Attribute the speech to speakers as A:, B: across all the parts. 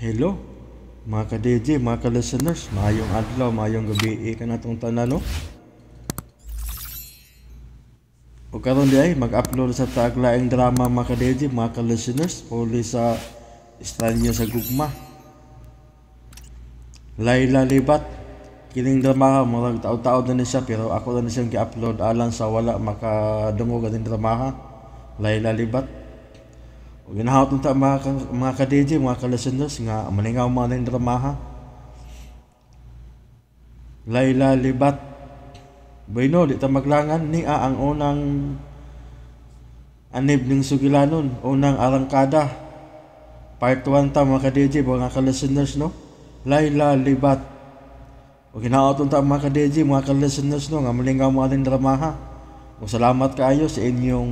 A: Hello, mga ka-DJ, mga ka-listeners, mayong adlaw, mayong gabi, ka na itong tanan, no? O karon di ay, mag-upload sa taglaing drama, mga ka-DJ, mga ka-listeners, puli sa Estranyo sa Gugma. Layla Libat, kining drama, mga tao-tao na siya, pero ako na siyang gi-upload alang sa wala makadungog ating drama. Layla Libat. O ginahawat nung mga ka-DJ, mga ka-listeners, nga maningaw mga ng drama. Layla Libat. Bueno, di ta maglangan ni ang unang anib ng Sugilanon, unang arangkada. Part 1 ta mga ka-DJ, mga ka-listeners, no? Layla Libat. O ginahawat nung mga ka-DJ, mga ka-listeners, no? Nga maningaw mga ng drama. O salamat kayo sa inyong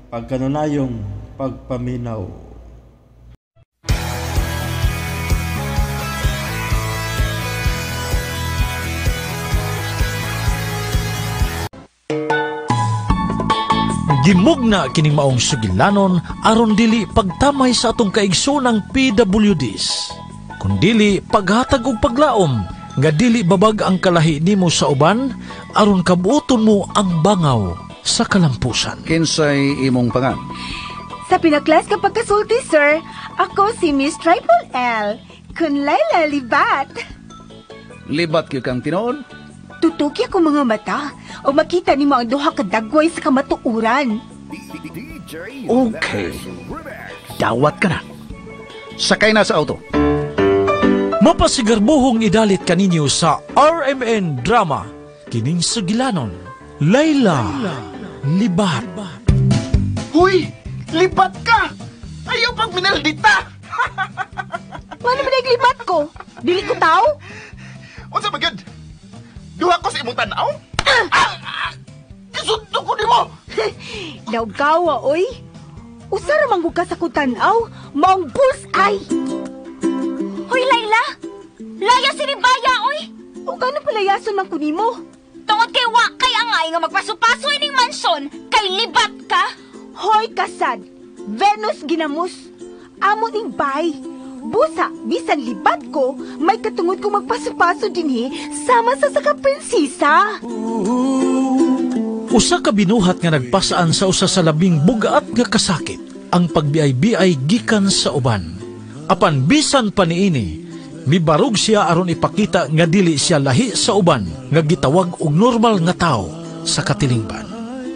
A: pagkanunayong pagpaminaw.
B: Gimugna kining maong Sugilanon aron dili pagtamay sa atong kaigsoonang PWDs. Kundili paghatag og paglaom nga dili babag ang kalahi nimo sa uban aron kabuoton mo ang bangaw sa kalampusan.
C: Kinsay imong pangan?
D: Sa pinaklas ka pagkasulti, sir, ako si Miss Triple L, kun Layla Libat.
C: Libat gyud kang tinuod?
D: Tutuki ako mga mata o makita ni mga duha ka dagway sa kamatuuran.
C: Okay. Dawat ka na. Sakay na sa auto.
B: Mapasigarbuhong idalit kaninyo sa RMN Drama kining Sugilanon. Layla Libat.
E: Huy! Libat ka! Ayaw pang minaldita!
D: Ano ba naglibat ko? Dili ko tao?
E: Unsa ba gud? Duha ko sa imong tanaw? Isundo ko nimo!
D: Naugawa, oy. Usa ra manggug ka sa kutanaw, maong bullseye.
F: Hoy, Layla! Laya si Ribaya, oy!
D: O gano palayason man ko nimo?
F: Tungod kay wa kay angay nga magpasupaso ining mansyon, kay libat ka!
D: Hoy, kasad! Venus ginamos! Amo ning bay! Busa, bisan libat ko, may katungod ko magpaso-paso dinhi sama sa saka-prinsesa.
B: Usa ka binuhat nga nagpasaan sa usa sa labing bugaat nga kasakit ang pagbiay-biay gikan sa uban. Apan bisan pa niini, mibarog siya aron ipakita nga dili siya lahi sa uban nga gitawag og normal nga tao sa katilingban.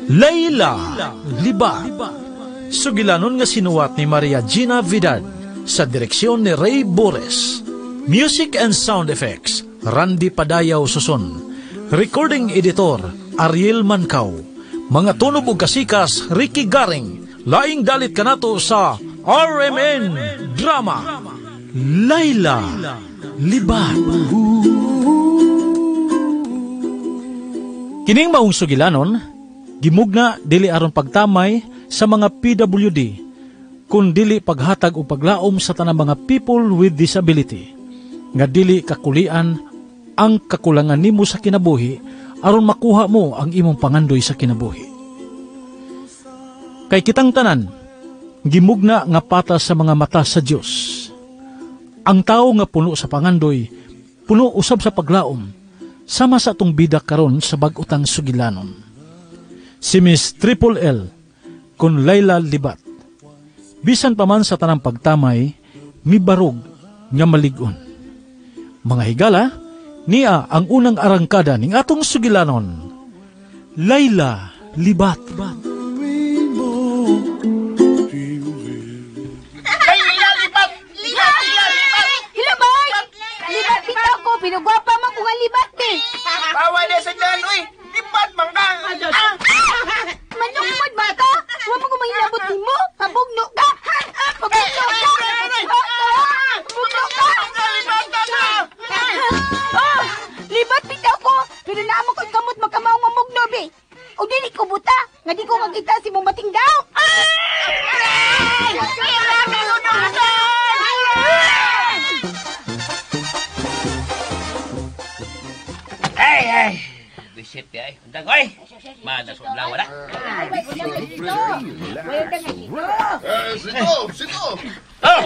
B: Layla Libat. Sugilanon nga sinuwat ni Maria Gina Vidal sa direksyon ni Ray Bores. Music and sound effects, Randy Padayaw Suson. Recording editor, Ariel Mancao. Mga tunog ug kasikas, Ricky Garing. Laing dalit kanato sa RMN Drama. Layla Libat. Kining maong Sugilanon, gimugna dili aron pagtamay sa mga PWD, kun dili paghatag o paglaom sa tanang mga people with disability, nga dili kakulian ang kakulangan nimo sa kinabuhi aron makuha mo ang imong pangandoy sa kinabuhi. Kay kitang tanan, gimugna nga patas sa mga mata sa Dios. Ang tao nga puno sa pangandoy, puno usab sa paglaom, sama sa atong bida karon sa bag-utang Sugilanon. Si Miss Triple L, kun Layla Libat. Bisan pa man sa tanang pagtamay, mibarog nga malig-on. Mga higala, niya ang unang arangkada ning atong Sugilanon. Layla Libat.
E: Layla Libat! Libat!
D: Hilabay! Libat bitaw ko, pinagwapa man ko nga libat eh.
E: Bawal na sa dyan, uy! Libat man ka!
D: Manungkod ba ka? Huwag mo ko mahilabot mo? Pabugno ka! Pabugno ka! Pabugno ka! Oh! Libat bitaw ko! Pero naamang ko'y kamot magkamaong mamugno, be! O dili ko buta! Nga di ko makita si mong bating daw!
G: Ay! Visit ya, undag oy. Mana sudlaw wala.
E: Sito!
G: Oh.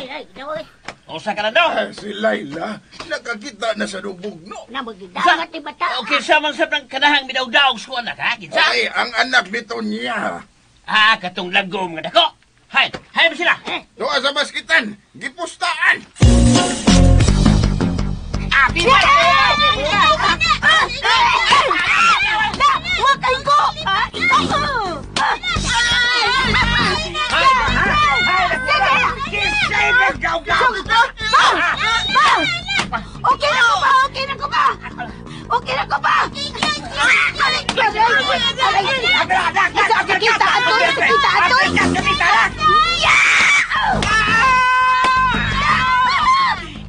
G: Usa ka na daw.
E: Si Laila, nakakita na sa lubugno.
F: Nabagidagat ni bata.
G: Okay, sa man sa ng kanahang midawdaog ko anak, ha? Kinsa?
E: Ay, ang anak nito niya.
G: Ah, katong lagom nga dako. Hay mo sila.
E: Doa sa baskitan, gipustaan.
D: Wakay ko! Okay na ko ba? Okay na ko ba? Okay na ko ba? Aray! Nakakita ato! Nakakita ato!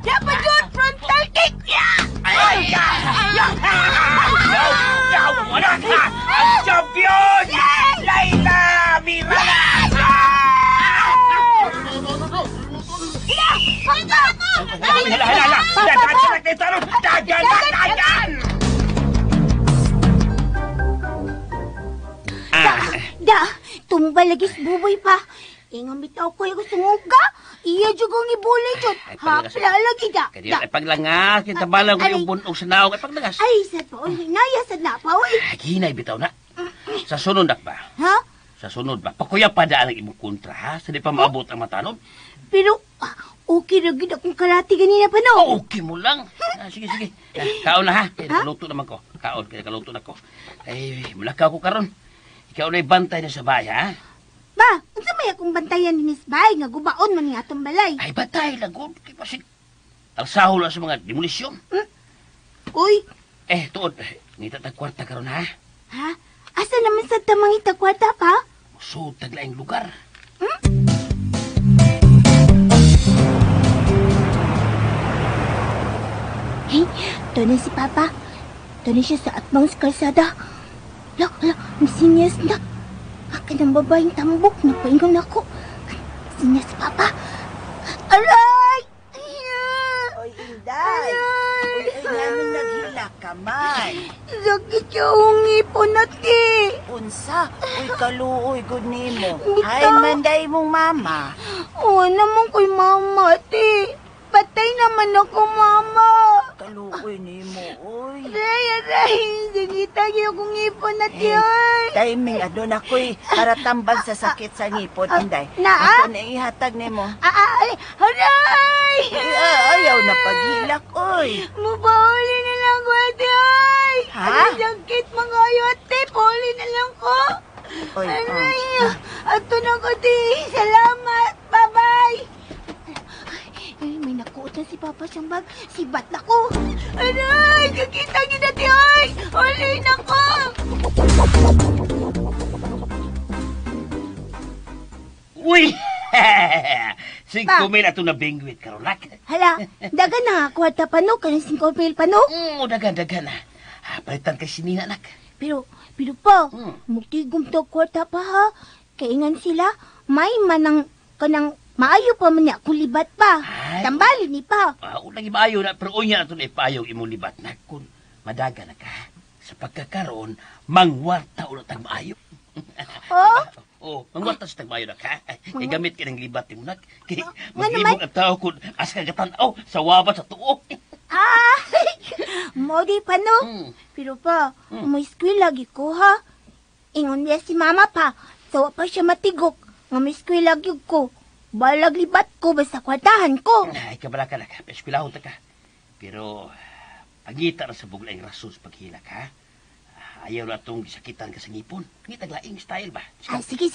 D: Dapat yun! Frontal kick!
G: Wala ka! Ang champion! Laila Mirala! Hala! Dagan!
D: Da, tumbal lagi si buboy pa. Ingang bitaw ko yung sunguga. Iya juga ng ibulay dyan. Hapla lagi da.
G: Kaya ay paglangas, kita balang ko yung bunog sa naong ay paglangas.
D: Ay, sad pa. Hinaya, sad na pa.
G: Ginay bitaw na. Sa sunod ba?
D: Ha?
G: Sa sunod ba? Pakuya pa daan ang imong kontra, ha? Sa di pa maabot ang matanon?
D: Pero, okay na gid akong karate ganina pa no.
G: Okay mo lang. Sige. Kaon na, ha? Kaluto naman ko. Kaluto na ko. Ay, mulakaw ko karon. Ikaw na'y bantay na sa bahay, ha?
D: Ba, unsa may akong bantayan ni Miss Bay nga gubaon man ni atong balay.
G: Ay, batay, lagod. Kaya pasig. Alsaho lang sa mga demolisyon.
D: Uy,
G: Tuod. Ngita kwarta karon, ha?
D: ha? Asa naman sa tamang itagwarta pa?
G: So, taglaing lugar.
D: Hey, doon na si Papa. Doon na siya sa atbang kalsada. Hala, masinyas na. Akin ang babaeng tambok, napaingon ako. Masinyas si Papa. Aray!
H: Oy, Inday. Oy, namin naghila ka man.
D: Sakit yung ngipon natin.
H: Unsa? Uy, kaluoy, good nimo.
D: Bitaw.
H: Ay, manday mong mama.
D: Oo naman ko'y mama, te. Patay naman ako, mama.
H: Kaluoy nimo, oy.
D: Aray. Sagitag yung kong ngipon natin, ay.
H: Timing, adon ako'y para tambal sa sakit sa ngipon, Inday.
D: Naa?
H: Ako na ihatag nimo.
D: Aray!
H: Ayaw na paghilak, oy.
D: Mupahuli na lang ko, ate, ay.
H: Ha?
D: Ang sakit mga ayote, pahuli na lang ko.
H: Oy,
D: Aray, ato na ko, te. Salamat. Bye-bye. Ay, may nakuutan si Papa siyang bag. Sibat na ko. Aray, kakita niyo na, te, ay. Huli na ko.
G: Uy! 5 mil ato na bingwit, karolak.
D: Hala, dagan na nga kwarta pa no, kanang 5 mil pa no.
G: Dagan na. Palitan kay sinina, anak.
D: Pero pa,
G: Hmm.
D: muktigom to kwarta pa ha. Kaingan sila, may manang kanang maayo pa man niya kulibat pa.
G: Ay.
D: Tambali ni pa.
G: Unang imayo na, pero unya na ito na ipayaw imong libat na kung madaga na ka. Sa pagkakaroon, mangwarta ulit ang maayo.
D: Oh?
G: Mangwarta sa tagmayo na ka. Kay gamit ka ng libat mo na. Kay
D: Nga
G: maglibog ang tao kung asa kagatan, sa wabat sa tuo.
D: Ah, mo di pa no.
G: Hmm.
D: Pero pa, may school lagi ko ha. Ingon niya si mama pa, sawa pa siya matigok. Nga may school lagi ko. Balag libat ko basta kwartahan ko.
G: Ay, kabala ka na ka. Eskwilahon ta ka. Pero, pagita na sa buglay rason sa paghilak, ha? Ayaw na itong sakitan ka sa ngipon. Ngitag laing style ba?
D: Ah, sige.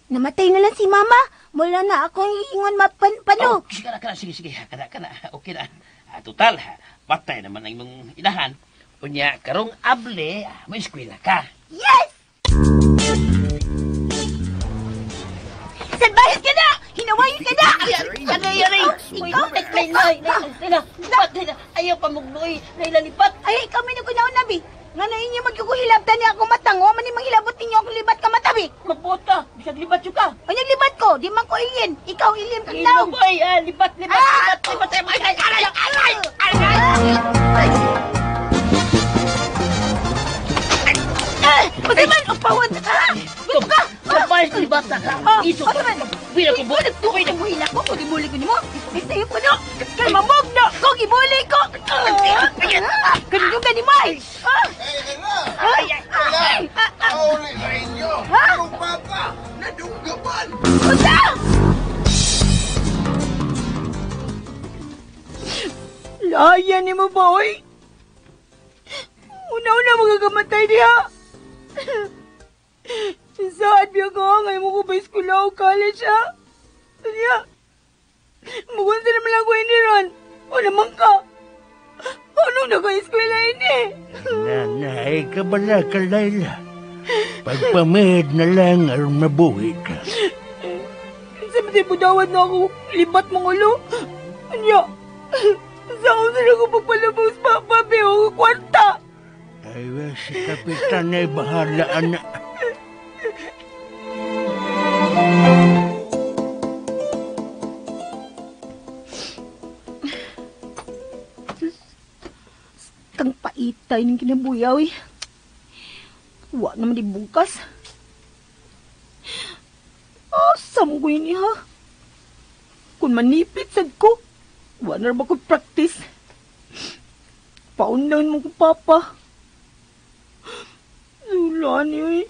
D: Namatay na lang si mama. Wala na akong ingon pano.
G: Sige ka na. Sige. Kana. Okay na. Total, patay naman ang imong inahan. Unya, karong able, may eskwela ka.
D: Yes! Sadbayad ka na! Hinawayin ka na!
G: Yari!
D: Ikaw,
G: Ayaw pa mugnoy. Nailalipat.
D: Ay, kami na kunaon nabi. Nga na inyo magkukuhilabtan niya akong matango. Man ni manghilabot ninyo akong libat ka matabi.
G: Magbota. Bisag libat yung ka.
D: O yung libat ko, di man ko ilin. Ikaw ilin ka daw.
G: Boy, libat.
D: Pagkaman, upawan ka! Gusto ka!
G: Lumayas ko ni bata ka. Iso ka. Bila ko bulit.
F: Pwede mo hila ko, kung ibuli ko ni mo. Isayo ko no. Kay mamog na, kung ibuli ko. Kanino ka ni May?
E: Kauli sa inyo! Yung bata! Nadunggapan!
F: Usa! Laya ni mo ba, oy? Una-una magagamatay niya. Saan biya ka? Ngayon mo ko ba eskula o college, ha? Kanya, magunta naman lang ko ini ron. O naman ka. Ano na ka eskwela ini?
C: Nanay ka bala ka, Layla. Pagpamid na lang aron mabuhi ka.
F: Sabi mo dawad na ako, libat mong ulo. Kanya, saan na lang ako pagpalabos, Papa, Beo, kwarta.
C: Ay, si Kapitan ay bahalaan na.
F: Kang paitay ng kinabuyaw eh. Wa naman di bukas. Asam ko yun ha. Kung manipit sad ko, wa na ba ko practice. Paundan mo ko, Papa. Sulan yun eh.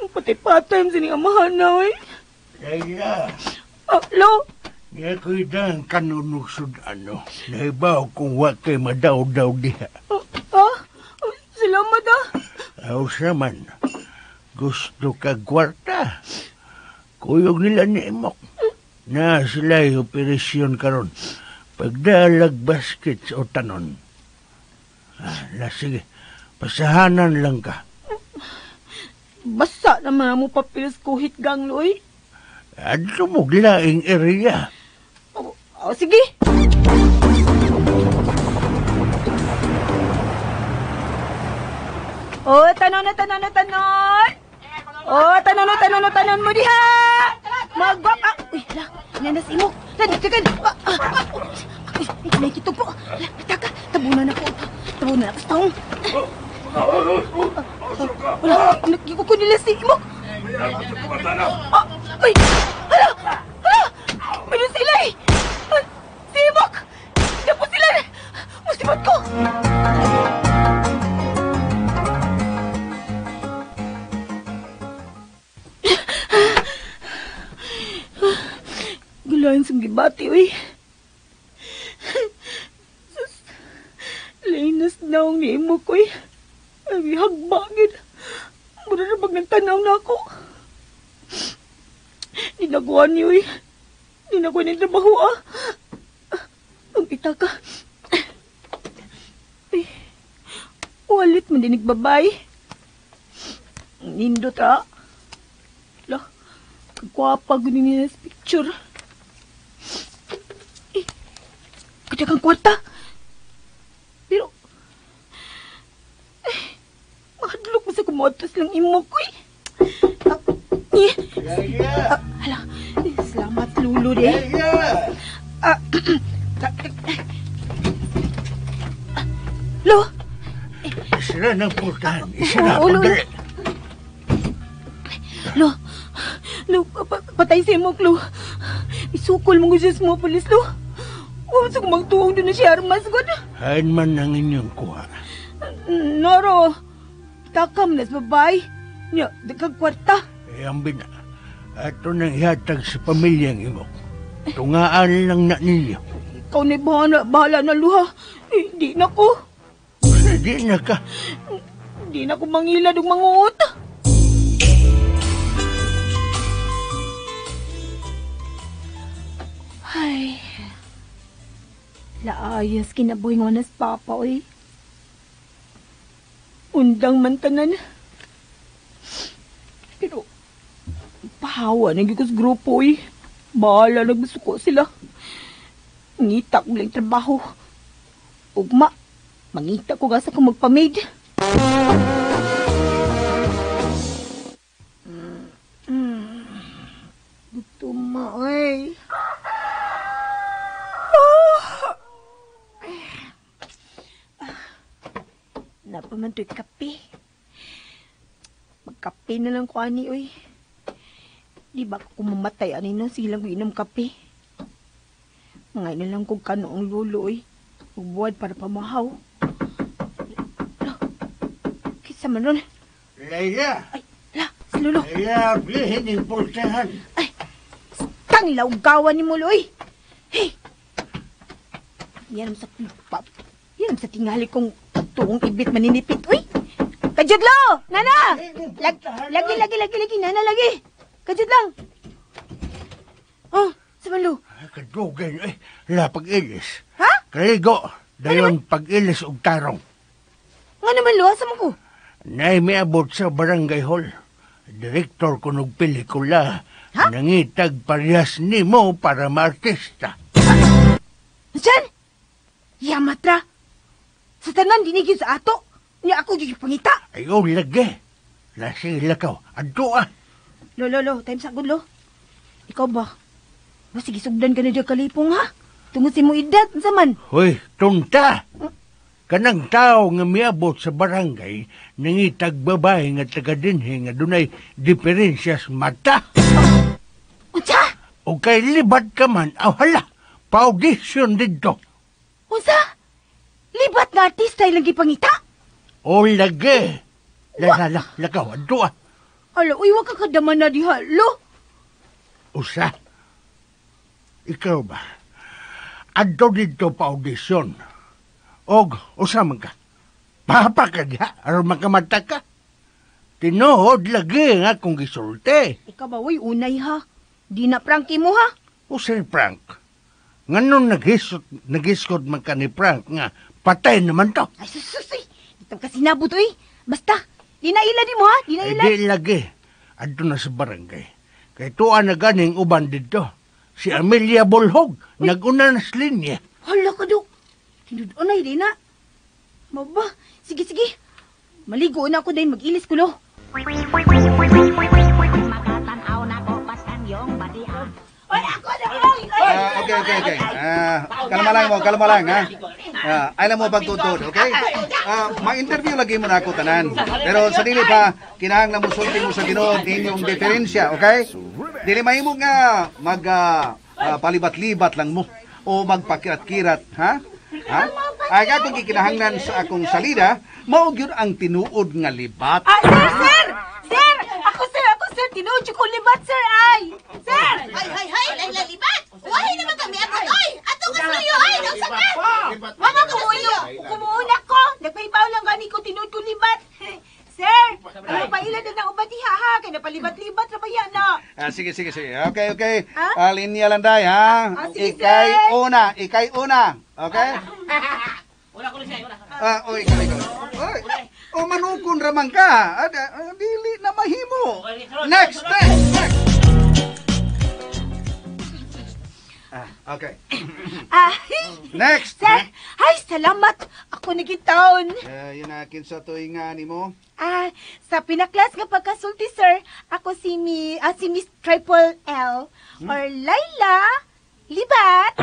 F: Patay-patay mo sining amahan na eh.
C: Layla,
F: Lo,
C: niya ko'y dang kanunusod ano. Naibaw kung wa kay madaw-daw diha.
F: salamat ah.
C: Aw man, gusto ka kwarta. Kuyog nila ni Imok. Na sila'y operasyon karon. Pagdalag baskets o tanon. Sige, pasahanan lang ka.
F: Basa naman mo papilis kuhit gang loy.
C: Adto mo glaing area.
F: Sige. Tanon na tanon na tanon. Tanon na tanon mo diha. Magwap. Uy, hala. Nanas imo. Nanditigan. Ay, kitog po. Taka, tabunan na po. Tabunan na po sa taong. Wala, nagkikuko nila si imo. Ay, hala. Hala. Sila eh. Si Imok. Hindi po sila. Musibat ko. Gulayan sa gibati, uy. Sus, lainas na ang niimok, uy. Ay, hagbagin. Mura na pag nagtanaw na ako. Dinaguan niyo, uy. Dinaguan niyo trabaho, ah. Ang ita ka. Ay, walit man dinig babay. Nindot, ah. Lah, kagwapa gunin niya sa picture. Kada kang kwarta. Pero, mahadlok mo sa kumotos lang imo ko eh. Hala, salamat lulo de. Lo!
C: Isra ng pultahan. Isra akong dali.
F: Lo, patay si Imok, Lo. Isukol mo ko siya sa mga polis, Lo. Huwag sa kumagtuwang doon na si Armas, God.
C: Hain man ang inyong kuha.
F: Noro, takam na sa babay. Nya, dagkag kwarta.
C: Ang bina. Ato nang ihatag sa pamilyang imo. Tungaan lang na ninyo.
F: Ikaw na bahala na, Luha. Hindi na ko.
C: Hindi na ka.
F: Hindi na ko mangilad o manguot. Ay, laayas kinabuhi nga nas papa, oy. Undang mantanan. Pero, pahawa na gikos grupo, oy. Bahala nagmasuko sila. Ngita ko lang trabaho. Ugma, mangita ko gasa kung magpamaid. Gutom ma, oy. Napaman to'y kape. Magkape na lang ko, ani, oy. Di ba ako mamatay ani no silang inom kape? Ngay na lang kung kanoong luloy. Ubuad para pamahaw. Kisa man ron.
C: Layla!
F: Ay, si Lolo.
C: Layla, bilihin yung pulsahan.
F: Ay, tang laugawan ni Muloy. Hey! Yan sa pipap. Yan sa tingali kong tuong ibit maninipit. Uy! Kajudlo! Nana! Lagi, Nana, lagi. Kajud lang. Oh, sa Manlo.
C: Kadugay, pag-ilis.
F: Ha?
C: Kaligo, dayon pag-ilis og tarong.
F: Nga naman, Lo, asa mo ko?
C: Nay miabot sa barangay hall. Direktor ko ng pelikula.
F: Ha?
C: Nangitag parehas nimo para maartista.
F: Diyan? Yamatra. Sa tanan, dinigil sa ato. Niya ako yung pangita.
C: Ayaw lagi. Lasing lakaw. Adto ah.
F: Lo, time sa lo. Ikaw ba? Sige, sugdan ka na dyan kalipong, ha? Tungod si mo edad, zaman.
C: Hoy, tunta. Kanang tao nga miabot sa barangay, nangitag babae nga taga-dinhi nga dunay diferensyas mata.
F: Unsa?
C: O kay libat ka man, hala, pa-audition dito.
F: Unsa? Libat nga artista ilang gipangita?
C: O lagi. Lakaw, adto ah.
F: Ala, uy, wag ka kadaman na diha, lo.
C: Usa. Ikaw ba? Adto dito pa-audition. Og, usa man ka. Papa ka diha, aron makamata ka. Tinuod lagi nga kung gisulti.
F: Ikaw ba, uy, unay ha? Di na prangki mo ha?
C: Usay Frank. Nganon naghiskot man ka ni Frank nga patay naman to.
F: Ay, sususoy. Dito ka sinabot, uy. Basta, di na ila di mo ha? Di na
C: Ay
F: ila.
C: di lagi. Adto na sa barangay. Kay tuwa na ganing uban dito. Si Amelia Bolhog, naguna na sa linya.
F: Hala ka, Dok. Hinudunay din na. Maba, sige. Maligo na ako dahil mag-ilis ko, lo.
D: Magatanaw na ko pasan yung badian.
F: Ay, ako na!
E: Okay. Kalma lang, ha? Alam mo pagtutod, okay? Ma-interview lagi mo na ako, tanan. Pero sa dili pa, kinahanglan mo sulti mo sa Ginoo inyong diferensya, okay? Dili mahimo nga palibat-libat lang mo o magpakirat-kirat, ha? Ay atong gikinahanglan sa akong salida, mao gyud ang tinuod nga libat.
F: Sir! Ako, sir! Tinuod ko libat, sir, ay! Sir!
D: Hay, Layla libat. Wahay naman kami ato, oy. Ato ka sayo, ay, nang sakat.
F: Mama, kumuuna ko. Nagpaibaw lang gani ko, tinuod ko libat. Sir, ano pa ilan na ubad diha, ha? Kaya napalibat-libat na ba yan, no?
E: Sige. Okay. Linya lang day, ha?
F: Sige,
E: Ikay una. Okay? Oy, ikaw. Oy, manukon raman ka. Dili na mahimo. Next. Okay. Next.
F: Sir, ay, salamat. Ako nagitaon.
E: Yun akin sa tuinga ni mo.
F: Sa pinaklas nga pagkasulti, sir, ako si Miss Triple L. Or Layla Libat.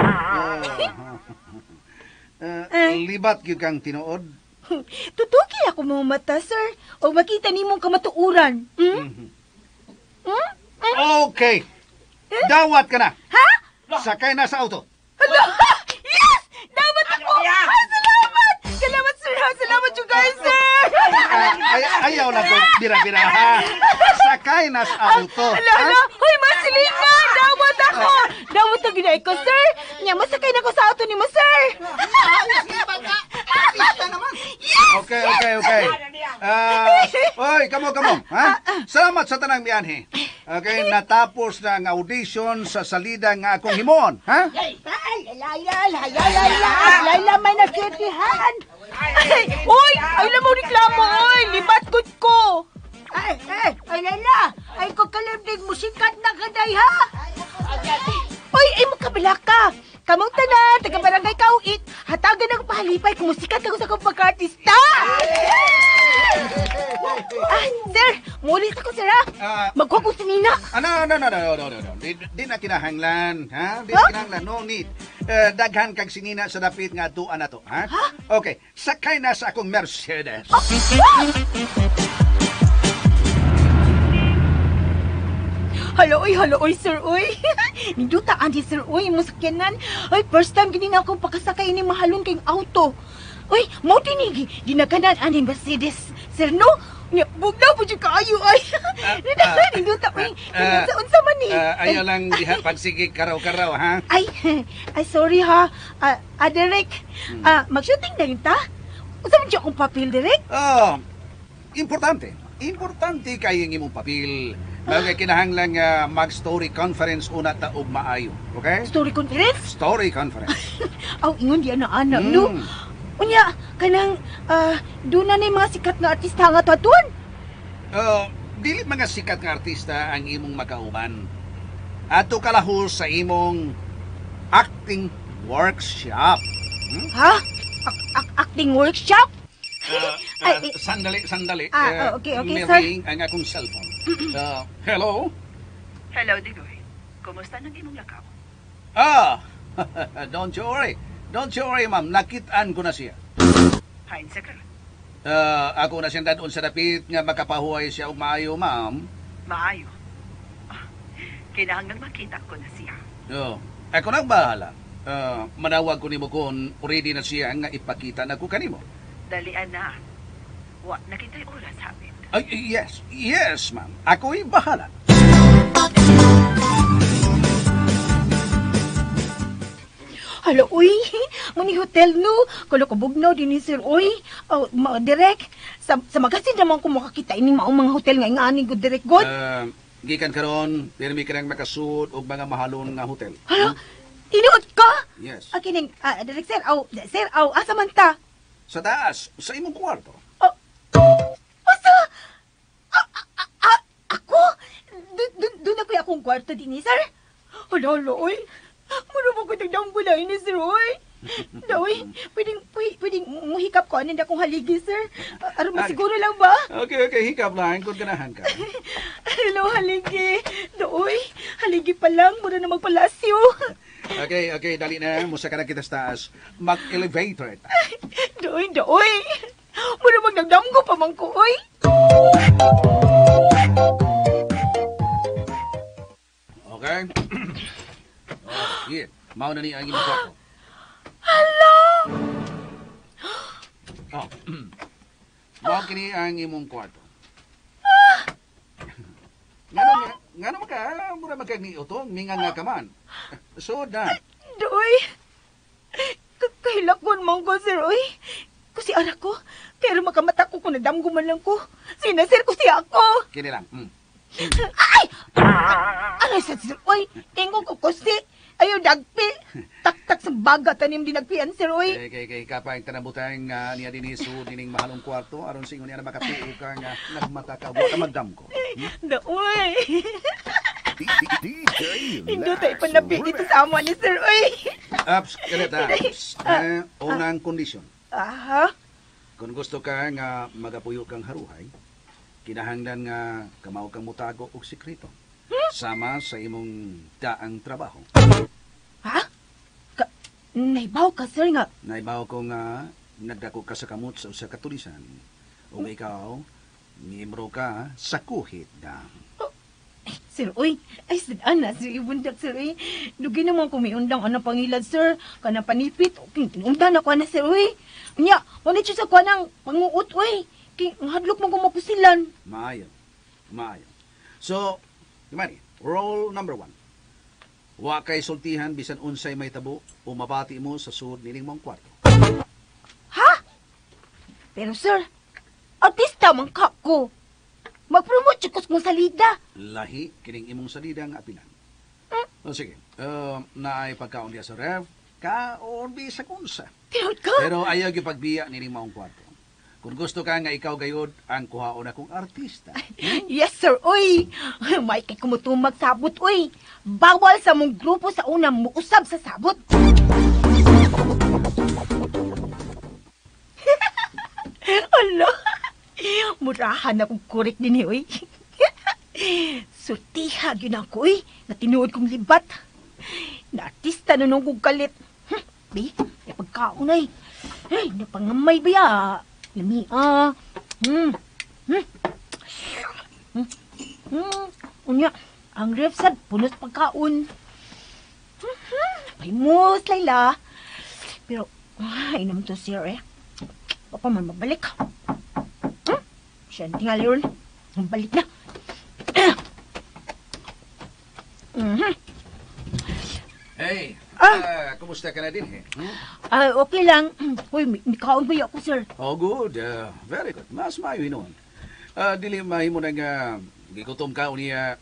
E: Libat gyud kang tinuod.
F: Tutuki ako mga mata, sir. O makita ni mong kamatuuran.
E: Okay. Dawat ka na.
F: Ha?
E: Sakay na sa auto.
F: Yes! Dapat ako! Salamat! Salamat, sir. Salamat you guys, sir.
E: Ayaw na ko. Bira-bira, ha? Sakay na sa auto.
F: Ala. Hoy, Marcelina! Dawat ako! Dawat na ginay ko, sir. Nya, masakay na ko sa auto ni mo, sir.
E: Okay. Oy, kamo. Ha? Salamat sa tanang mianhi. Okay, natapos na ang audition sa salida nga akong himon. Ha?
F: Layla, may nakitihan. Uy! Ay, mo reklamo, oy! Libat ko! Ay, Layla! Ay, kung kalibdig mo, sikat na kaday, ha? Uy, ay mo kabila ka! Kamong tanan, taga-barangay Kauit, hatagan ako pahalipay kung musikat ako sa kong pagka-artista! Sir, mulit ako, sir, ha? Magkuha ko si Nina.
E: No. Di na kinahanglan, ha? Di na kinahanglan, no need. Daghan kag sinina sa dapit nga tuan na to, ha? Okay, sakay na sa akong Mercedes.
F: Halo, oy, sir, oy. Nindutaan di, sir, oy, mo sakyanan. Ay, first time gini na akong pakasakay ni mahalon kayong auto. Oy, mo dinigi, dinaganan ani Mercedes. Sir, no? Nya, bugnaw po dyan kaayo, ay. Ninduta, oy. Unsa man ni?
E: Ayaw lang diha pagsige karaw-karaw, ha?
F: Ay, sorry ha. Derek, mag-shooting na yun ta? Unsa man dyan akong papel, Derek?
E: Oh, importante. Importante kayo ng imong papel. Bagay kinahanglan nga mag-story conference una ta og maayo. Okay?
F: Story conference?
E: Story conference.
F: Aw, ingon di na anak, no? Unya, kanang, doon na mga sikat nga artista nga tatuan.
E: Dili mga sikat nga artista ang imong makauban. Ato kalahos sa imong acting workshop.
F: Ha? Acting workshop?
E: Sandali.
F: Okay,
E: may
F: sir.
E: ring ang akong cellphone. Hello?
H: Hello, Digoy. Kumusta nang imong lakaw?
E: Don't you worry. Don't you worry, ma'am. Nakitaan ko na siya.
H: Hain sa ka.
E: Ako na siya doon sa dapit nga makapahuay siya og maayo, ma'am.
H: Maayo. Kinahanglang makita ko na siya.
E: Ako nang bahala. Manawag ko nimo kung ready na siya nga ipakita na ko kanimo.
H: Dalian na. Wa nakitay oras hapit.
E: Yes, ma'am. Ako'y bahala.
F: Hala, uy. Muni hotel, no? Kalo kabugnaw din ni Sir, uy. Direk, sa magasin naman ko makakita ining maong mga hotel nga ingani ko, Direk, God.
E: Gikan karon, pirmi ka nang makasud og mga mahalon nga hotel.
F: Hala, tinuod ka?
E: Yes.
F: Kining, Direk, Sir, asa man ta?
E: Sa taas, sa imong kwarto.
F: Asa? Ako? Doon ako akong kwarto din ni Sir? Hala, uy. Muna mo ko nagdambulay ni Sir, uy. Uy, pwedeng muhikap ko anin akong haligi, Sir. Aron mo siguro lang ba?
E: Okay, hikap lang. Kung ganahan ka.
F: Hello, haligi. Uy, haligi pa lang. Muna na magpalasyo.
E: Okay, dali na. Musa ka na kita sa taas. Mag-elevator.
F: Doy. Muna magdagdamgo pa man ko, uy.
E: Okay? Here. Mao na ni ang imong kwarto.
F: Hala!
E: Mao kini ang imong kwarto. Ngano maka, mura magkagni utong, minga nga kaman. So, na.
F: Doy, kahilakon mong ko, Sir, uy. Kasi anak ko, pero makamata ko kung nadamgo man lang ko. Sinasir ko siya ako.
E: Kini lang.
F: Ay! Ano sa Sir, uy? Ingo ko kusi. Ayaw dagpi. Tak sa baga tanim din nagpian, Sir, uy.
E: Kay kapay tanabutang niya diniso dining mahalong kwarto aron singon niya na makatuo ka nga nagmata ka wa ka magdam ko.
F: Uy. Hindi tayo panabi dito sa amo ni Sir, uy.
E: Ups, kaneta. Unang kondisyon.
F: Aha.
E: Kung gusto ka nga magapuyo kang haruhay, kinahanglan nga kamaw kang mutago og sekreto. Sama sa imong daang trabaho.
F: Ha? Naibaw ka, Sir, nga?
E: Naibaw ko nga nagdako ka sa kamot sa usa ka tulisan. O ikaw, miyembro ka sa kuhit dam.
F: Sir, uy. Ay, sadaan na, Sir, ibundak, Sir, uy. Dugi naman kumiundang ano pangilad, Sir. Kana panipit. Kinundan ako na, Sir, uy. Nya, wala siya sa kwanang panguot, uy. Hadlok mo kumapusilan.
E: Maayo. So, Kimani, rule number 1. Wa kay sultihan bisan unsay may tabo o mabati mo sa sud nining mong kwarto.
F: Ha? Pero sir, artista man ka ko. Mag-promote siya kus mong salida.
E: Lahi kining imong salida nga apilan. O sige, naay pagkaon diya sa ref, ka o bisa kunsa.
F: Tinod ka?
E: Pero ayaw gyud pagbiya nining mong kwarto. Kung gusto ka nga ikaw gayod ang kuhaon akong artista.
F: Yes, sir, uy. May kay kumutumag sabot, uy. Bawal sa mong grupo sa unang muusab sa sabot. Ala, murahan akong kurik din, uy. Surtiha yun ako, uy. Natinuod kong libat. Na artista na nung kong kalit. Bi, may pagkaon, ay. Ay, napangamay ba ya? Lami, Unya, Ang ref sad, punos pagkaon. Pahimos, Layla. Pero, ay naman to sir eh. Papa man mabalik. Siya tinggal yun. Balik na.
E: Hey, kumusta ka na din, eh?
F: Okay lang. Uy, may kaon ba ako, sir?
E: Oh, good. Very good. Mas maayo noon. Dili mahimo na nga gigutom ka niya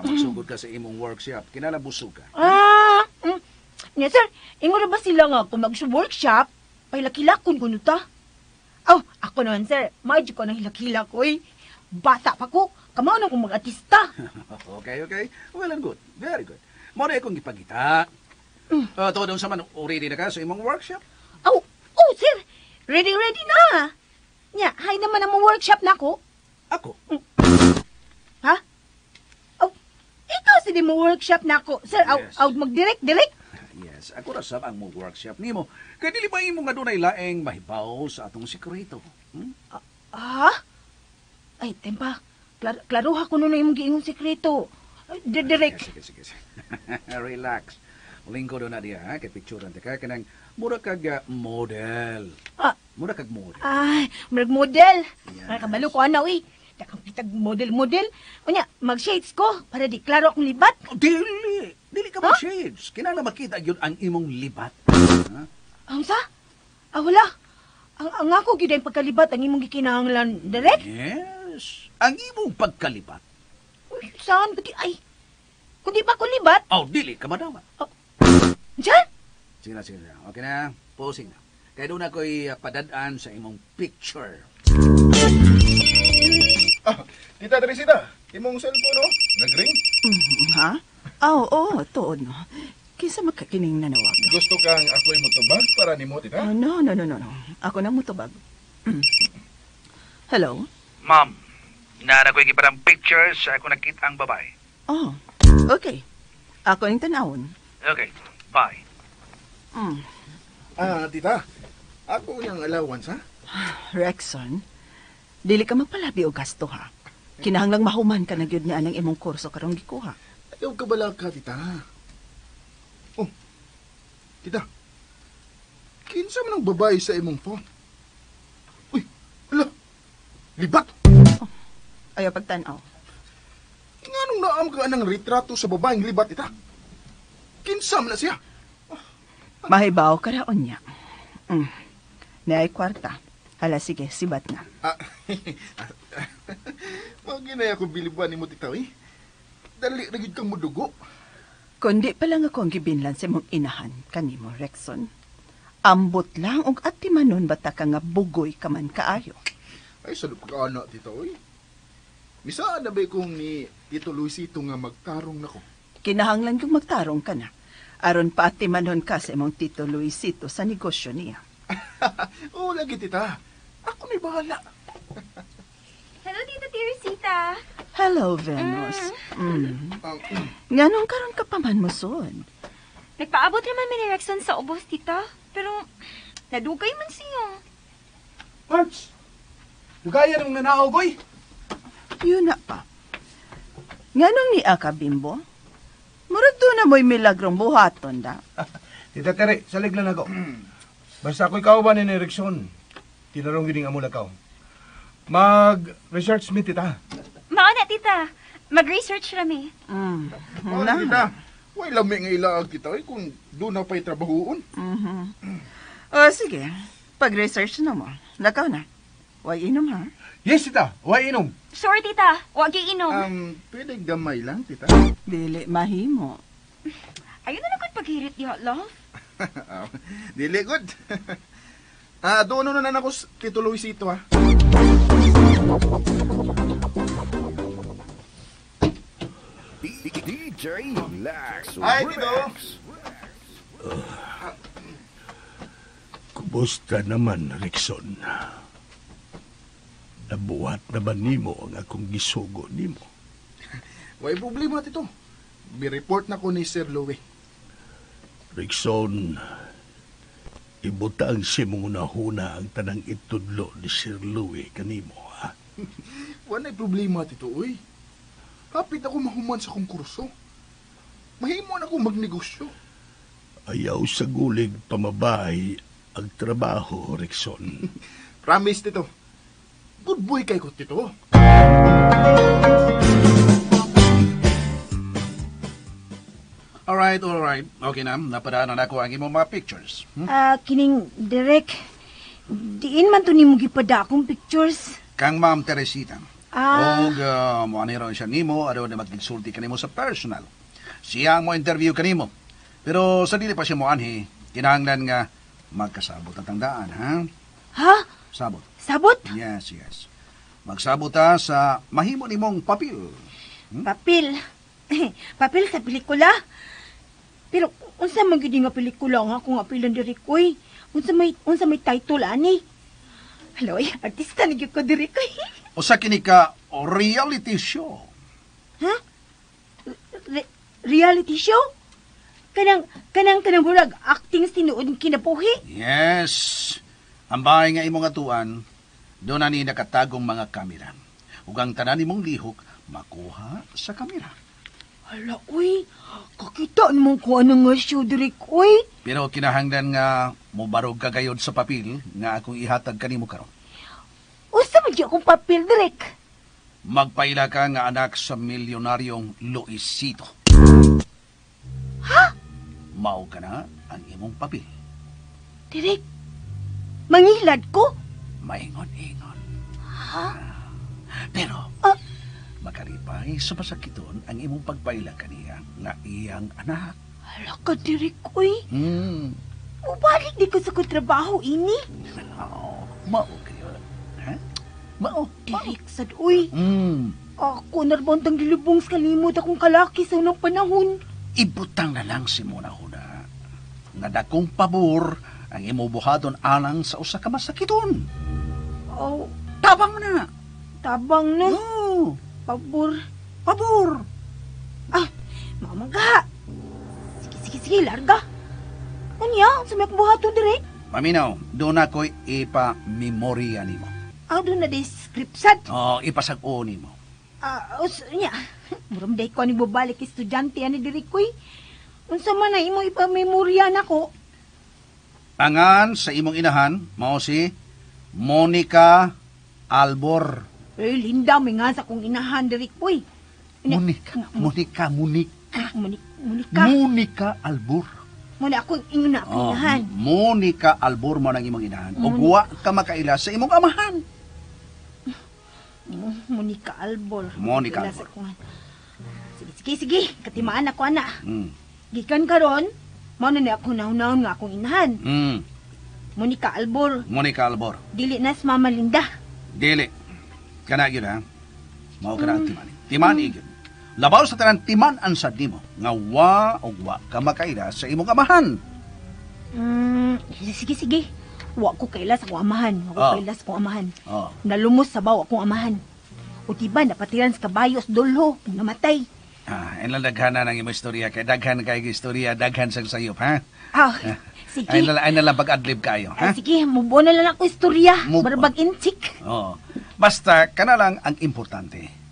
E: magsugod ka sa imong workshop. Kinalabusog ka.
F: Nya, sir, ingo na ba sila nga kung mag-workshop, pailakilakon ko nuta? Oh, ako naman, sir. Medyo ko nang hilakila ko, eh. Bata pa ko. Kamao na kong mag-artista.
E: Okay. Well and good. Very good. Mo na akong ipagita. Todong sa man, ready na ka sa imong workshop?
F: Oh, sir. Ready na. Nya, hay naman ang workshop na ko.
E: Ako?
F: Ha? Oh, ikaw si di mo workshop na ko. Sir,
E: Yes.
F: mag-direct?
E: Yes, ako ra sab ang mo workshop nimo. Kay dili ba imo nga dunay laeng mahibaw sa atong sekreto?
F: Ay, tempa. Klaruha ko nun na yung giingong sekreto. Direct.
E: Sige. Relax. Lingko do na diya, ha? Kay picturean ta ka kanang mura kag model. Mura kag model.
F: Ay, mag-model.
E: Yes.
F: Ay, kabalo ko ana, uy. Dakang pitag model. Unya, mag-shades ko para di klaro akong libat.
E: Dili ka mag-shades. Kinala makita yun ang imong libat. Ha?
F: Ang sa? Wala. Ang ako gyud ang pagkalibat ang imong gikinahanglan direct.
E: Yes. Ang imong pagkalibat.
F: Uy, saan ba di ay? Kung di ba ko libat?
E: Dili ka madama.
F: Diyan?
E: Sige na. Okay na. Posing na. Kaya doon ako'y padadaan sa imong picture.
I: Tita Teresita, imong cellphone, oh. Nag-ring?
H: Ha? Oo, tuod no. Kisa makakining nanawag.
I: Gusto kang ako'y mutubag para nimo, tita?
H: No. Ako na mutubag. Hello?
J: Ma'am, inaana ko yung parang pictures sa ako nakita ang babae.
H: Oh, okay. Ako yung tanawon.
J: Okay, bye.
I: Tita, ako yung allowance, ha?
H: Rexon, dili ka magpalabi o gasto ha. Kinahanglang mahuman ka na gyud niya ang imong kurso karong gikuha.
I: Ayaw ka bala ka, tita. Oh, tita. Kinsa man ang babae sa imong phone? Uy, ala, libat.
H: Ayaw pagtanaw.
I: Nganong naam ka ng retrato sa babaeng libat, tita? Kinsa man na siya?
H: Mahibaw ka raon niya. Naay kwarta. Hala, sige, sibat na.
I: Maginay ako biliban ni mo, tita, eh. Dali, nagid kang mudugo.
H: Kundi pa lang ako ang gibinlan sa mong inahan kanimo, Rexon. Ambot lang og ati manon bata ka nga bugoy ka man kaayo.
I: Ay, salup ka anak, tita, eh. Misaan na ba kung ni Tito Luisito nga magtarong nako?
H: Kinahanglan kong magtarong ka na. Aron pa ati manon ka sa imong Tito Luisito sa negosyo niya.
I: Oo, lagi, tita. Ako may bahala.
D: Hello, Tita Teresita.
H: Hello, Venus. Nganong karon ka pa man musod?
D: Nagpaabot naman ni Rexon sa ubos, tita. Pero, nadugay man siya.
C: March! Lugaya ng nanao, goy!
H: Yun na pa. Nganong ni Aka, Bimbo? Murag doon na mo'y milagrong buhaton da.
C: Tita Tere, salig lang ako. Basta ako'y kauban ni Erickson. Tinarong gining amo lakaw. Mag-research me, tita.
D: Mao na, tita. Mag-research rami.
I: Oo, tita. Way lami nga ilaag, tita, eh, kung doon na pa'y trabahoon.
H: O, sige. Pag-research na mo. Lakaw na. Way inom, ha?
C: Yes, tita. Way inom.
D: Sorry, tita. Huwag iinom.
I: Pwede gamay lang, tita.
H: Dili, mahimo.
D: Ayun na lang kung paghirit niyo, love.
I: Dili, good. Doon na ako, Tito Luisito, ha?
K: DJ Lax
I: Hi, Tito.
C: Kumusta naman, Rickson? Nabuhat na ba nimo ang akong gisugo nimo?
I: Way problema, Tito. Bi-report na ko ni Sir Louie.
C: Rickson, ibutang si mong unahuna ang tanang itudlo ni Sir Louie kanimo, ha?
I: Wanay problema, Tito, uy. Hapit ako mahuman sa kong kurso. Mahimo na ako magnegosyo.
C: Ayaw sa gulig pamabay ang trabaho, Rexon.
I: Promise, Tito. Good boy kay ko, Tito.
E: Alright. Okay na, napadaanan ako ang imong mga pictures.
F: Kining direk, diin man to ni mo gipada akong pictures.
E: Kang Ma'am Teresita.
F: Ah.
E: Og mo aniro siya nimo, araw na magigsulti kanimo sa personal. Siya ang mo interview kanimo. Pero sa dili pa siya mo anhi, kinahanglan nga magkasabot ang tandaan, ha?
F: Ha?
E: Sabot.
F: Sabot?
E: Yes. Magsabot ta sa mahimo nimong papel.
F: Papel. Papel sa pelikula. Pero unsa man gyud nga pelikula nga akong apilan diri koy? Unsa may title ani? Haloy, artista ni gyud ko diri koy.
E: Usa kini ka reality show.
F: Ha? Reality show? Kanang burag acting tinuod kinabuhi?
E: Yes. Ang bahay nga imong atuan, doon na ni nakatagong mga kamera. Ug ang tanan nimong lihok makuha sa kamera.
F: Hala, uy. Kakita naman ko anong nga show diri koy.
E: Pero kinahanglan nga mubarog ka gayod sa papel nga akong ihatag kanimo karon.
F: Usa man gyud akong papel direk.
E: Magpaila ka nga anak sa milyonaryong Luisito.
F: Ha?
E: Mao ka na ang imong papel.
F: Direk, mangilad ko?
E: Maingon-ingon.
F: Ha?
E: Pero, makaripay sa masakiton ang imong pagpaila kaniya nga iyang anak.
F: Hala ka direk koy. Ubalik di ko sa kontrabaho ini.
E: Mao kayo. Ha? Mao.
F: Direk sad uy. Ako narbantang dilubong sa kalimot akong kalaki sa unang panahon.
E: Ibutang na lang si Mona Huna. Nga dakong pabor ang imubuhaton alang sa usa ka masakiton.
F: Oh,
E: tabang na.
F: Tabang na?
E: Oo.
F: Pabor. Mamangga. Sige, larga. Unya, sumek buhaton direk.
E: Paminaw, doon ako'y ipa-memorya nimo.
F: Doon na description.
E: Ipasag-o nimo.
F: Unya, muram day ko ni babalik estudyante ani direk koy. Unsa man na imo ipa-memorya nako?
E: Angan sa imong inahan, mao si Monica Albor.
F: Linda, may nga sa kong inahan direk koy.
E: Monica Albor.
F: Muna akong ingon na akong inahan.
E: Monica Albor mo nang imong inahan. O guwa ka makaila sa imong amahan.
F: Monica Albor. Sige. Katimaan ako, ana. Gikan karon, mao na ako naunahon nga akong inahan. Monica Albor. Dili na si Mama Linda.
E: Dili. Kana gyud ha. Mao kana ang timan. Timan gyud. Labaw sa tanan timan an sad nimo nga wa ka makaila sa imong amahan.
F: Sige. Wa ko kaila sa akong amahan. Nalumos sa baw akong amahan. O diba napatiran sa kabayos dulho namatay.
E: Ang daghan na ng imong istorya kay daghan kay istorya daghan sa sayop ha.
F: Sige.
E: Ay nalang pag-adlib kayo ha.
F: Sige, mubo na lang ako istorya. Barbag intik.
E: Basta kana lang ang importante.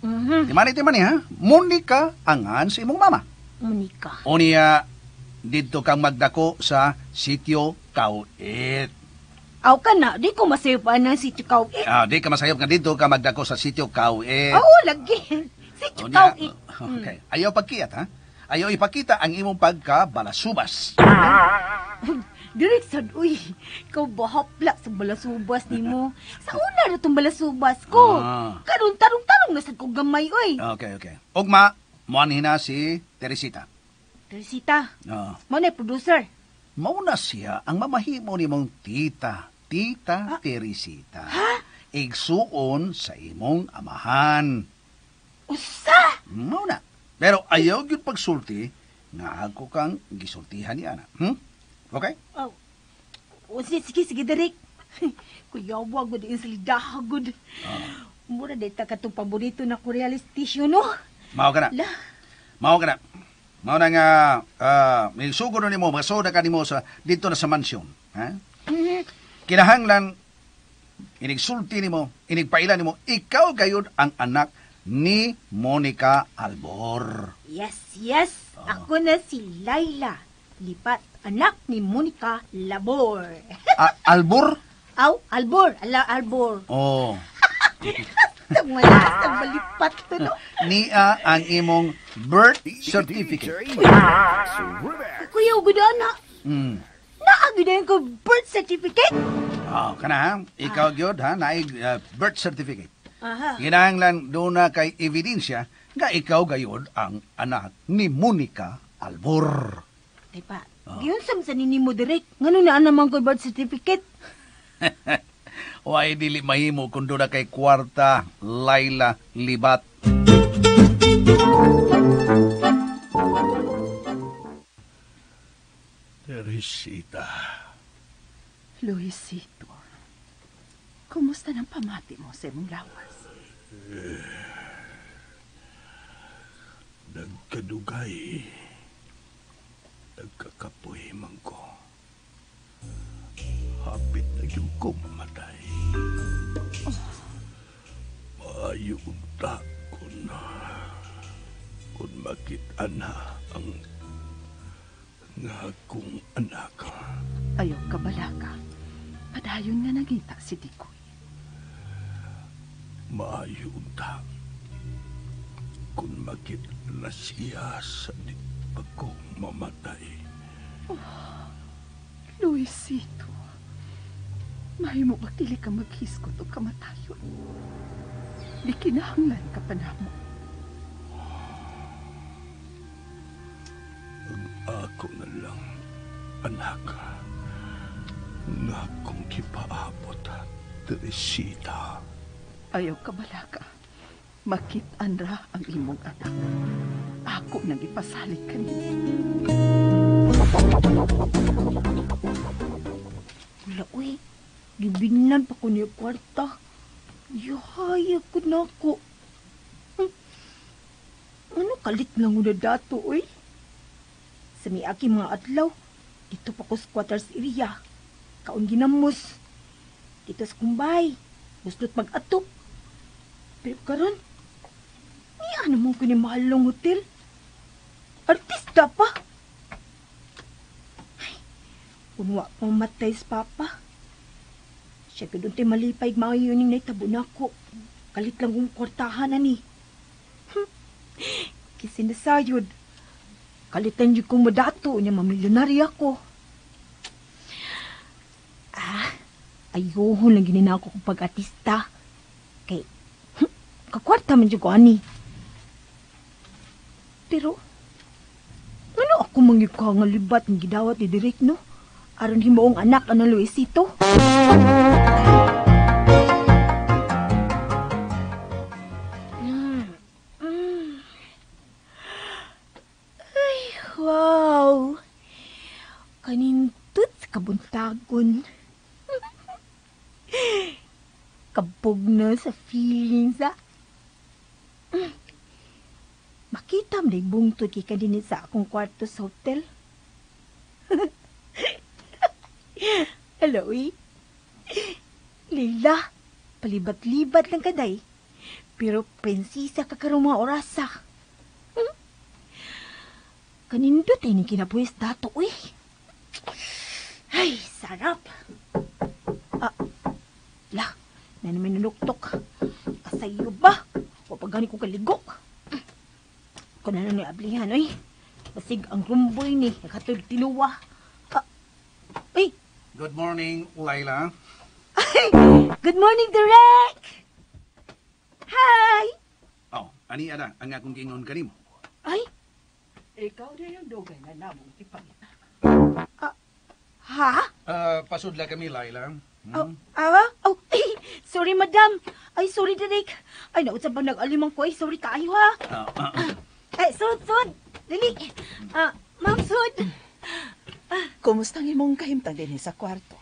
E: Timani ha. Monica angan sa imong mama.
F: Monica.
E: Unya didto kang magdako sa sitio Kauit.
F: Aw ka na, di ko masayop ng sitio Kauit.
E: Di ka masayop nga didto ka magdako sa sitio Kauit.
F: Lagi. Sitio Kauit.
E: Okay. Ayaw pagkiyat ha. Ayaw ipakita ang imong pagkabalasubas.
F: Direk sad, uy. Ikaw bahapla sa balasubas ni mo. Sa una na itong balasubas ko. Karon tarong-tarong na sad ko gamay, uy.
E: Okay. Ugma, muanhin na si Teresita.
F: Teresita? Mo na producer.
E: Mauna siya ang mamahimo ni mong tita Teresita. Igsuon sa imong amahan.
F: Usa?
E: Mauna. Pero ayaw yun pagsulti nga ako kang gisultihan niya na. Okay?
F: Sige, Derek. Kuyawa, good in salidaha, good. Mura dito ka itong paborito na ko realistisyo, no?
E: Mao ka na. Mao na nga, may sugo na ni mo, masoda ka ni mo sa, dito na sa mansyon. Ha? Kinahanglan, inigsulti ni mo, inigpailan ni mo, ikaw gayod ang anak ni Monica Albor.
F: Yes. Ako na si Laila. Lipat, anak ni Monica Labor.
E: Albor?
F: Albor. Albor.
E: Oh.
F: Malas ang malipat to, no?
E: Nia ang imong birth certificate.
F: Kuya, ugudana. Naagudaan ko birth certificate?
E: Kana ha? Ikaw gyud ha, naig birth certificate.
F: Aha.
E: Kinahanglan doon na kay ebidensya nga ikaw gayud ang anak ni Monica Albor.
F: Diba, yun sa ninimo direct. Ngano na naman ko birth certificate?
E: Way dili mahimo kung doon na kay kwarta, Laila Libat.
C: Teresita.
H: Luisito, kumusta ng pamati mo sa imong lawas?
C: Nagkadugay. Nagkakapoy man ko. Hapit na yung ko mamatay. Maayo unta kung makita na ang nga akong anak.
H: Ayaw ka balaka. Padayon nga nagita si Dikoy.
C: Maayo unta kung makita na siya sa di ako mamatay.
H: Luisito, mahimo ba dili ka maghiskot o kamatayon? Di kinahanglan ka pa namo.
C: Ako na lang, anak, nga kung kipaabot, Teresita.
H: Ayaw ka balaka. Makit-an ra ang imong anak. Ako nang ipasalig kanina.
F: Wala, uy. Gibingnan pa ko niya kwarta. Yahaya ko na ako. Ano kalit nga muna dato, uy? Sa may aki mga adlaw, dito pa ko squatters area. Kaon ginamos. Dito sa kumbay. Gustot mag-atop. Pero karon, ano mo ko ni mahalong hotel? Artista pa. Ay, unwa pang matay sa papa. Siya ka doon tayo malipay mga yuning na itabo na ako. Kalit lang kong kwartahan na ni. Kisinasayod. Kalitan yung kong madato niya mamilyonary ako. Ayuhon lang ginina ako kong pag-artista. Kay, kakwarta man dyan ko, ani. Pero, ano ako mangika nga libat ng gidawat ni Direk, no? Aron himoong anak ano Luisito. Ay, wow! Kanindot sa kabuntagon. Kabog na sa feelings, ha? Makita mo na bungtod kay kanini sa akong kwarto sa hotel. Hello, eh? Lila, palibat-libat lang kaday. Pero prinsesa ka karong mga orasa. Kanindot ay ni kinapuwis dato, eh. Ay, sarap. La, na naman naluktok. Kasayo ba? O pagani ko kaligok. Kung ano ni ablihan, oy. Basig ang rumboy ni, nakatulog tinuwa. Ay!
E: Good morning, Laila.
F: Ay! Good morning, Direk! Hi!
E: Oh, ani ada, ang akong gingon kanimo.
F: Ay!
H: Ikaw na yung dugay na namong ipangita.
F: Ha?
E: Pasudla kami, Laila.
F: Sorry, madam. Ay, sorry, Direk. Ay, nausap ba nag-alimang ko? Ay, sorry kayo, ha? Ay, Sud. Dali. Ma'am, Sud.
H: Kumusta ang imong kahimtang din sa kwarto?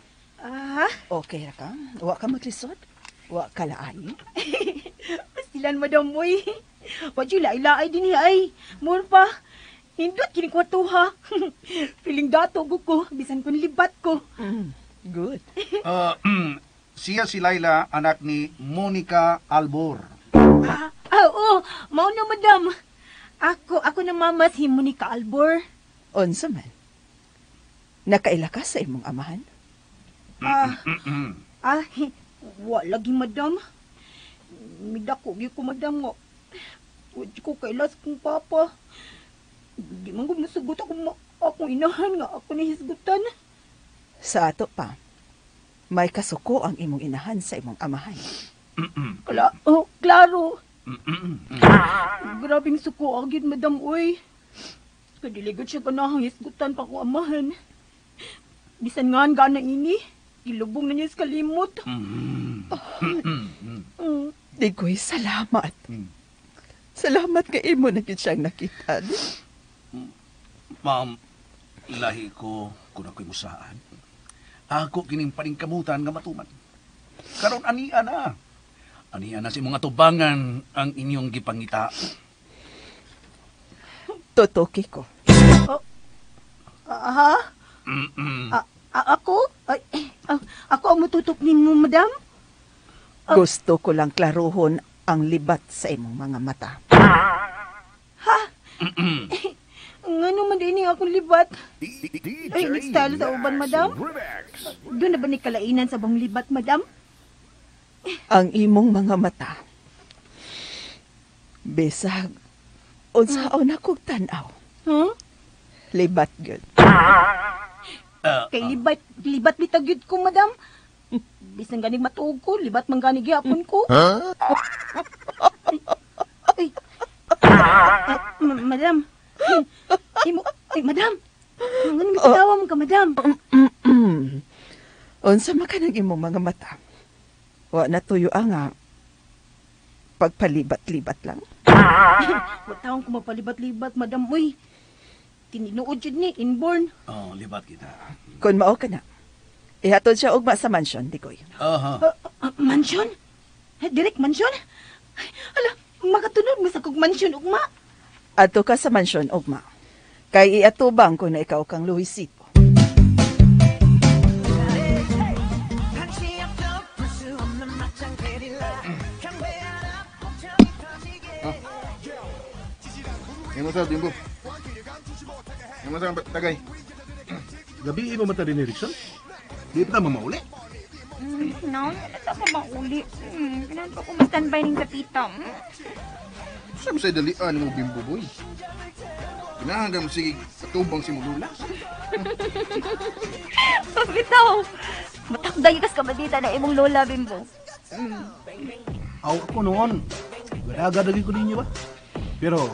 F: Okay
H: ra ka? Wa ka maglisod? Wa ka laay?
F: Pastilan, madam, moy. Wa yung laay-laay din ay. More pa. Hindot kini kwarto, ha? Feeling dato ko. Bisan kung libat ko.
H: Good.
E: Siya si Laila, anak ni Monica Albor.
F: Oo, mao na, madam. Ako na mamas himo ni Kaalbor.
H: Unsa man? Nakaila ka sa imong amahan?
F: Wala lagi, madam. Midako gi ko, madam, nga. Wadi ko kailas kong papa. Di man ko masugot akong inahan nga ako ni hisgutan.
H: Sa ato pa, may kasuko ang imong inahan sa imong amahan.
F: Klaro. Grabing suko agad, madam, uy. Kadiligod siya kanahang hisgutan pa ko amahan. Bisan nga gana ini, ilubong na niya sa kalimot.
H: Digoy, salamat. Salamat kay imo na gid siyang nakita.
E: Ma'am, lahi ko kung ako'y musaan. Ako kining paningkamutan nga matuman. Karon ania na. Ania na si mga tubangan ang inyong gipangita.
H: Totoki ko.
F: Ako? Ako ang matutok ninyo, madam?
H: Gusto ko lang klaruhon ang libat sa imong mga mata.
F: Ha? Nga naman din akong libat. Ay, style sa uban, madam? Doon na ba ni kalainan sa bang libat, madam?
H: Ang imong mga mata. Besag, unsaon akong tanaw.
F: Huh?
H: Libat gyud.
F: Kay libat bitagyud ko, madam. Bisan ganing matuog ko, libat man gani gyapon ko. Ay. Madam. Madam. Ngano misitawa mo ka, madam?
H: Unsa man kanang imong mga mata? Wa na tuyo nga pagpalibat-libat lang.
F: Wa taong ko mapalibat-libat, madam. Uy, tininuod jud ni, inborn.
E: Libat kita.
H: Kung mao ka na, ihatod siya ugma sa mansion, Digoy.
F: Mansion? Direct mansion? Ala, makatunod mo sa kong mansion, ugma.
H: Ato ka sa mansion, ugma. Kay iatubang ko na ikaw kang Luisito.
I: Yang masarap, Bimbo. Yang masarap, tagay.
L: Gabi mo mata rin ni Rickson? Di pa tama mauli?
D: No, nata ko mauli. Pinanto ko ma-standby ng kapita.
I: Saan sa'y dalian mo, Bimbo boy? Kinahanggang sige katubang si Mulula.
D: Bitaw, matakday kas kamadita na imong lola, Bimbo.
L: Aw, ako noon. Gadagadagi ko ninyo ba? Pero,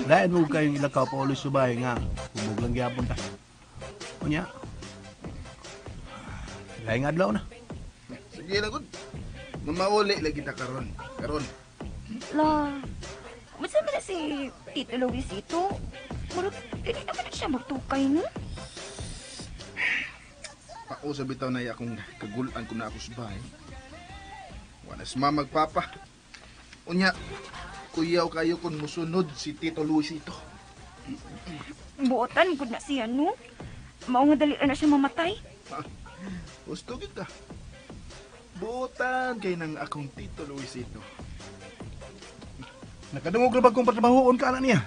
L: dahil mo kayong ilakaw pa ulit subay nga, humog lang gyapon ta. Kunya, laing adlaw na.
I: Sige lang, good. Mamauli lagi ta karon.
D: La, masama na si Tito Luisito. Murag, hindi naman siya magtukay, no?
I: Ako sa bitaw na akong kagulan ko na ako subay. Wala si magpapa. Unya, kuyaw kayo kung musunod si Tito Luisito.
D: Buotan ko na siya, no? Mao nga dali na siya mamatay.
I: Gusto kita. Buotan kay nang akong Tito Luisito.
L: Nakadungog na ba kung patrabahoon ka na niya?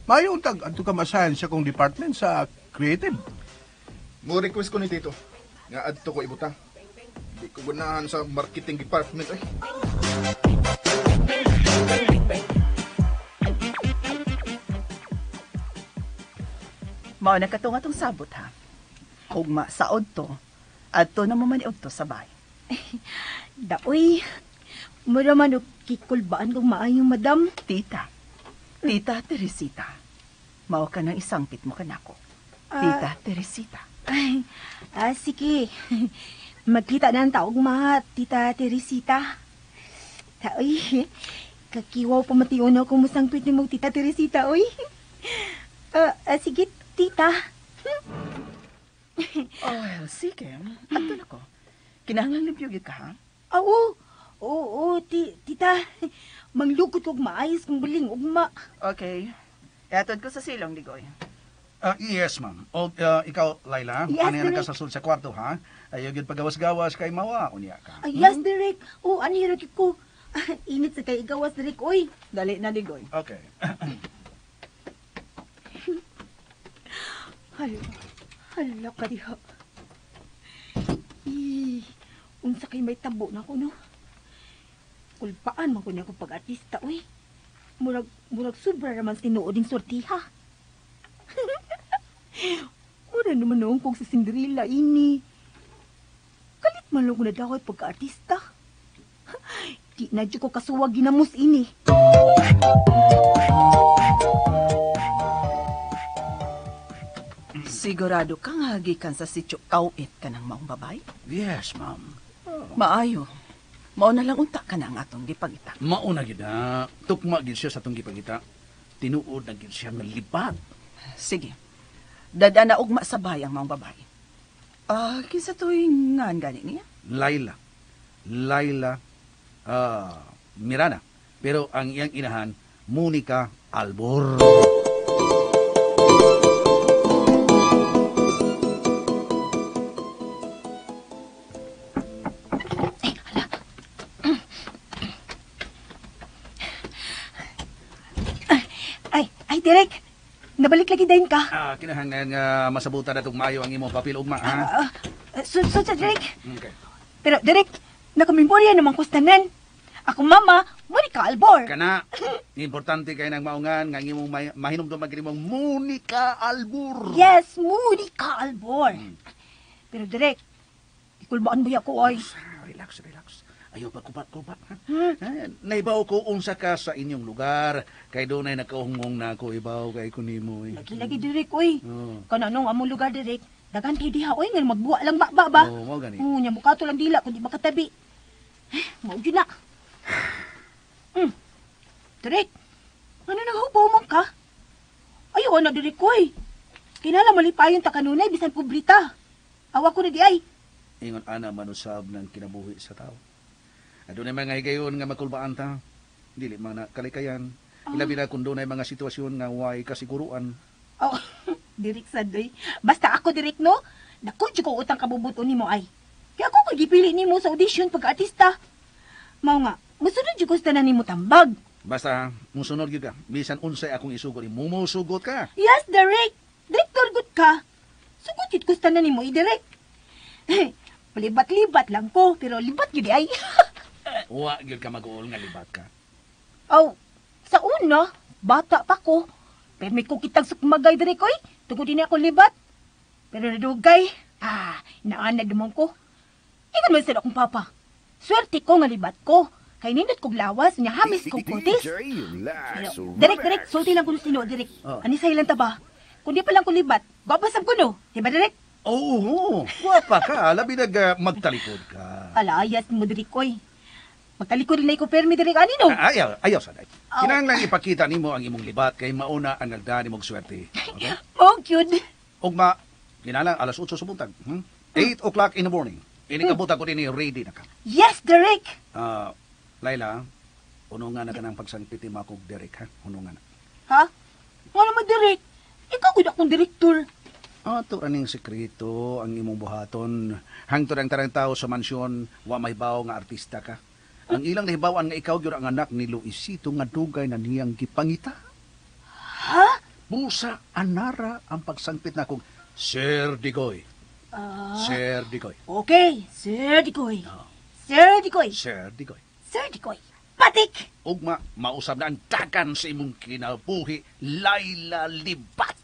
L: Mayong tag, ato ka ma-assign sa kong department sa creative.
I: Mo request ko ni Tito. Nga adto ko ibutang. Di ko gunahan sa marketing department ay.
H: Mao na katong sabot ha. Ugma saod to. Adto na mo man iudto sa bahay.
F: Daoy, mura man o kikulbaan kong maayong, madam.
H: Tita Teresita. Mao ka nang isangpit mo kanako. Tita Teresita.
F: Sige. Magkita na ang taog mga Tita Teresita. Taoy, kakiwaw pamation ako musangpit ni mong Tita Teresita, oy. Sige, Tita.
H: Sige. Ato na ko. Kinahanglan libyog ka, ha?
F: Oo, Tita. Manglukot kong maayos kong buling ugma.
H: Okay. Ihatod ko sa silong, Digoy.
E: Yes, ma'am. O, ikaw, Laila,
F: Yes,
E: ano yan
F: Direk.
E: nagkasasul sa kwarto, ha? Ayaw yun pagawas-gawas kay mawa, unya ka.
F: Yes, Direk. Anhirag ko. Init sa kay igawas, Derek, oy.
H: Dali na, Digoy.
E: Okay.
F: Hala ka diha. Unsa kay may tabo na ko, no? Kulpaan man ko niya akong pag-artista, oy. Murag sobra naman tinuod yung sortiha. Mura naman noong kong sa Cinderella ini. Kalit man lang ko na daw pagka-artista. Di na dyan ko kasuwag ginamos ini.
H: Sigurado ka nga gikan sa sityo kawit ka ng maong babay?
G: Yes, ma'am.
H: Maayo. Mao na lang unta ka na ang atong gipangita.
G: Mauna gid na. Tukma gid siya sa atong gipangita. Tinuod na gid siya nga libat.
H: Sige. Dada na ugma sa bayang maong babay. Kinsa tuwing ngan gani niya?
G: Laila Mirana. Pero ang iyang inahan, Monica Albor.
F: Ay, Derek. Nabalik lagi dahin ka.
G: Kinahanglan nga masabutan na itong maayo ang imong papel ugma, ha?
F: So, Derek.
G: Okay.
F: Pero, Derek, nakamemorya naman kustanan. Ako mama, Monica Albor.
G: Kana, importante kay nang maungan nga imong mahinumdum ang imong Monica Albor.
F: Yes, Monica Albor. Pero, Derek, ikulbaan mo ako, ay.
G: Relax. Ayaw pa kubat-kubat, ha? Naibaw ko unsa ka sa inyong lugar. Kay doon ay nakahungong na ako, ibaw kay kunimo.
F: Lagi, Derek, oy. Kananong among lugar, Derek. Dagan kayo diha, oy, nga magbuwa lang ba?
G: Oo, mau gani.
F: Nya mukha to lang dila, kundi makatabi. Mau yun na. Derek, ano naghupaw man ka? Ayaw na, Derek, oy. Kinala malipayon ta kanunay, bisan pubrita. Awa ko na di ay.
G: Ingon ana manusab ng kinabuhi sa tao. Ado na mga higayon nga makulbaan ta. Dili man na kalikayan. Ilabi na kung doon ay mga sitwasyon nga way kasiguruan.
F: Oh, Derek sadoy. Basta ako, Derek, no? Naku, di ko utang kabubuto ni mo ay. Kaya ako kagipili ni mo sa audition pagka-artista. Mao nga, musunod di ko sa tanan ni mo tambag.
G: Basta, musunod yun ka. Bisan unsay akong isugod. Mumusugot ka.
F: Yes, Derek. Director good ka. Sugot yun ko sa tanan ni mo, Derek. Palibat-libat lang ko, pero libat yun ay.
G: Wa yun ka mag-uol nga libat ka.
F: Oh, sa una, bata pa ko. Pero may kukitag sukmagay, Derek, oy. Tungkol din ako libat. Pero nadugay, naanad naman ko. Ikan man sila akong papa. Swerte ko nga libat ko. Kay nindot kong lawas, niya hamis kong kutis. Pero, Derek, sulti lang ko sino, Derek. Anisay lang ta ba? Kung di pa lang ko libat, babasam ko no. Diba, Derek?
G: Oo, wapa ka. Labi magtalikod ka.
F: Alayas mo, Derek, oy. Magtalikod rin na ko permi, Derek, anino?
G: Ayaw sa day. Kinahanglan ipakita nimo ang imong libat kay mauna ang nagdaan nimong swerte. Okay?
F: Oh, cute.
G: Ugma, kinahanglan alas 8 sa buntag. 8 o'clock in the morning. Inikabutag ko din ready na ka.
F: Yes, Derek.
G: Laila, unungan na ka ng pagsangpiti makog Derek, ha? Unungan na.
F: Ha? Nga naman, Derek. Ikaw gud akong direktor.
G: Ito aning sekreto ang imong buhaton. Hangtod ang tarang tao sa mansyon, wa may baw nga artista ka. Ang ilang nahibawan nga ikaw gyud ang anak ni Luisito nga dugay na niyang gipangita.
F: Ha?
G: Busa anara ang pagsangpit na kong Sir Digoy. Sir Digoy.
F: Okay, Sir Digoy. Sir Digoy.
G: Sir Digoy.
F: Sir Digoy. Patik!
G: Ugma, mausab na ang dagan sa imong kinabuhi, Laila Libat.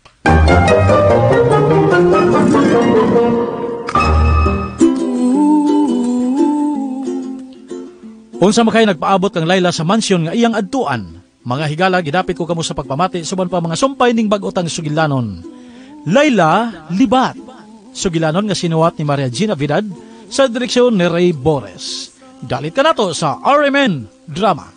B: Unsa makay nagpaabot kang Laila sa mansyon nga iyang adtuan. Mga higala, gidapit ko kamo sa pagpamati suban pa mga sumpay ning bag-otang sugilanon. Laila Libat. Sugilanon nga sinuwat ni Maria Gina Vidad sa direksyon ni Ray Bores. Dalit ka nato sa RMN Drama.